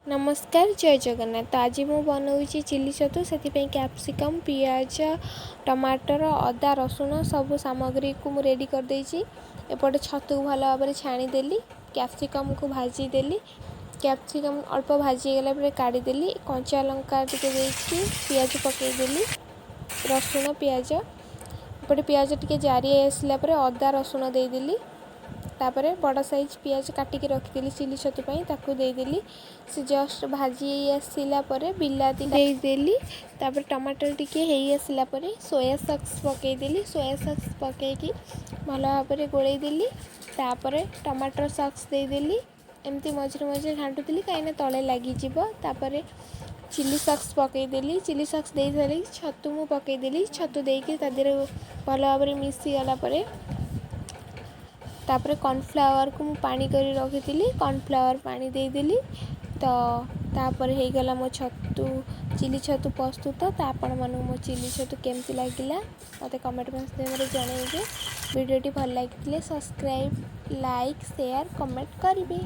नमस्कार जय जगन्नाथ। तो आज मु बनाऊँगी चिली छतु से कैप्सिकम पियाज टमाटर अदा रसुण सब सामग्री को मु रेडी कर देछि। एपटे छतु भल भाव छाणीदेली कैप्सिकम को भाजीदेली कैप्सिकम अल्प भाजीगला काढ़ीदेली कंचा लंका टिके देकी पियाज पकईदेली रसुण पियाज एपटे पियाज टिके जारी आसला अदा रसुण देदेली तापर बड़ साइज पियाज काटिक रखिदेली चिली छतु ताकू देदेली से जस्ट भाजी आसला बिलाती देदेली तापर टमाटर टिके हेई आसला सोया सॉस पकईदेली सोया सॉस पकईकी भल भाव गोलैदेली तापर टमाटर सॉस देदेली एमती मझे मझे घाटुली कहीं तले लगिज तापर चिली सॉस पकईदेली चिली सॉस दे सारी छतु मु पकईदेली छतु देकी भल भाव मिसीगला तापर कॉर्नफ्लावर को पानी करी रखी कॉर्नफ्लावर पानी देदेली तो तापर हो गला मो छतु चिली छतु प्रस्तुत तो आपण मानू मो चिली छतु केमती लगिला मते कमेंट माध्यम जनइबे। वीडियोटी भल लगी सब्सक्राइब लाइक शेयर कमेंट करेंगे।